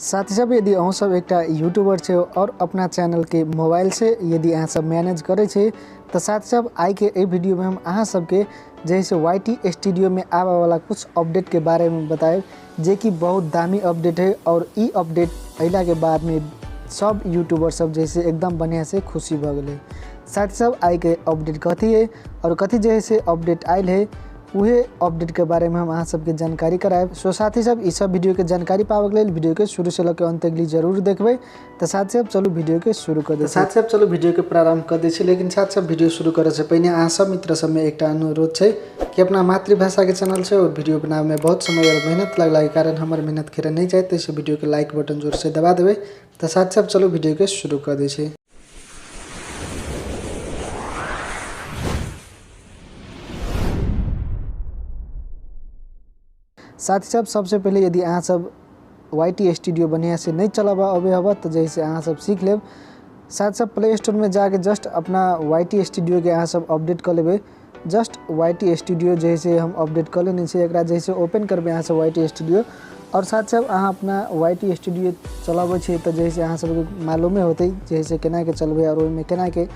साथी सब यदि अहूँ सब एक यूट्यूबर छे और अपना चैनल के मोबाइल से यदि अहाँ सब मैनेज करे छे तो साथी सब आई के ए वीडियो में हम अहाँ सबके जैसे YT स्टूडियो में आवे वाला कुछ अपडेट के बारे में बताए जे कि बहुत दामी अपडेट है। और ई अपडेट अला के बाद में सब यूट्यूबर सब जैसे एकदम बढ़िया से खुशी भ गए। साथी सब आई के अपडेट कथी है और कथी जैसे अपडेट आयल है उहे अपडेट के बारे में हम अहाँ सबके जानकारी कराएब। सो साथी सब इस सब वीडियो के जानकारी पावे के लिए वीडियो के शुरू से लेकर अंत तक जरूर देखबे। तो साथी सब चलो वीडियो के शुरू कर दे। साथी सब चलो वीडियो के प्रारंभ कर दे छी, लेकिन साथी सब वीडियो शुरू करे से पहले अहाँ सब मित्र सब में एक अनुरोध है कि अपना मातृभाषा के चैनल से और वीडियो बनावे में बहुत समय और मेहनत लगला के कारण हमारे मेहनत खेर नहीं जाए तो इस वीडियो के लाइक बटन जोर से दबा देवे। तो साथी सब चलो वीडियो के शुरू कर दे छी। साथी सब सबसे पहले यदि अहाँ सब YT स्टूडियो बढ़िया से नहीं चलाबा अबे हवा तो जैसे अहाँ सब सीख लेब। साथ सब प्ले स्टोर में जाके जस्ट अपना YT स्टूडियो के अहाँ सब अपडेट कर लेबे। जस्ट YT स्टूडियो जैसे हम अपडेट कर लेने से एक जैसे ओपन करबे अहाँ सब YT स्टूडियो और साथ सब अहाँ अपना YT स्टूडियो चलाबे छे तो जैसे अहाँ सब मालूम होते जैसे केना के चलबे और ओमे केना के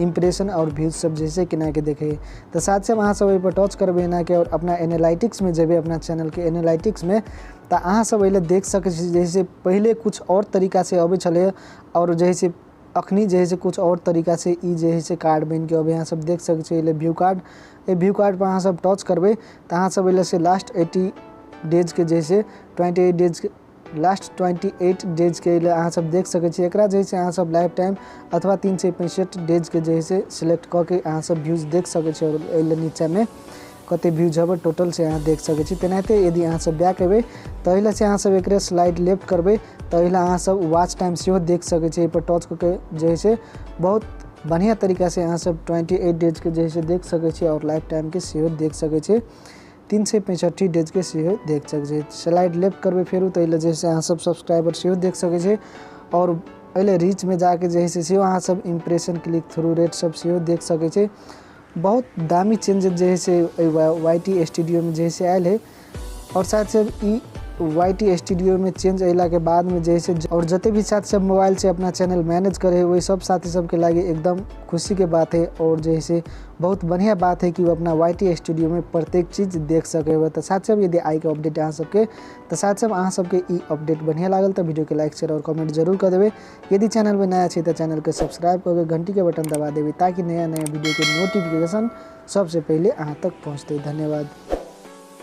इम्प्रेशन और व्यूज सब जैसे केना के देखे। तो साथ सब अहाँ सब पर टच करबे ना के और अपना एनालिटिक्स में जेबे अपना चैनल के एनालिटिक्स में तो अहाँ सब अइले देख सके जैसे पहले कुछ और तरीका से अबे चले और जैसे अखनी जैसे कुछ और तरीका से ई जैसे कार्ड बन के अब यहाँ सब देख सके व्यू कार्ड। ए व्यू कार्ड पर अहाँ सब टच करबे तो अहाँ सब से लास्ट 80 डेज के जैसे 28 डेज के लास्ट 28 डेज के अहाँ सब देख सके छी। एकरा जैसे अहाँ सब लाइफ टाइम अथवा 365 डेज के जैसे सिलेक्ट करके अहाँ सब व्यूज देख सके छी और अइले नीचे में कते व्यूज हब टोटल से अहाँ देख सके छी। तेनाहिते यदि अहाँ सब बैक एबे तो अइले से अहाँ सब एकरे स्लाइड लेफ्ट करबे तो अइले अहाँ सब वॉच टाइम से देख सके छी। पर टच करके जैसे बहुत बढ़िया तरीका से अहाँ सब 28 डेज के जैसे देख सके छी और लाइफ टाइम के सेहो देख सके छी। 365 डेज के सेहो देख सके छी। स्लाइड लेफ्ट करबे फेरू तो अइले जैसे अहाँ सब सब्सक्राइबर सेहो देख सके छी और अइले रीच में जाके जैसे सेहो अहाँ सब इम्प्रेशन क्लिक थ्रू रेट सब सेहो देख सके छी। बहुत दामी चेंज जैसे YT स्टूडियो में जैसे आयल है और साथ सब ई YT स्टूडियो में चेंज अला के बाद में जैसे और जते भी साथी सब मोबाइल से अपना चैनल मैनेज करे वही सब साथी सब के लागे एकदम खुशी के बात है और जैसे बहुत बढ़िया बात है कि वो अपना YT स्टूडियो में प्रत्येक चीज़ देख सके। तो साथ सब यदि आई के अपडेट अहाँ सबके तो साथ सब अहाँ सबके ई अपडेट बढ़िया लागल तो वीडियो के लाइक शेयर और कमेंट जरूर कर देवे। यदि चैनल में नया है तो चैनल के सब्सक्राइब करके घंटी के बटन दबा देवे ताकि नया नया वीडियो के नोटिफिकेशन सबसे पहले अहाँ तक पहुँचते। धन्यवाद।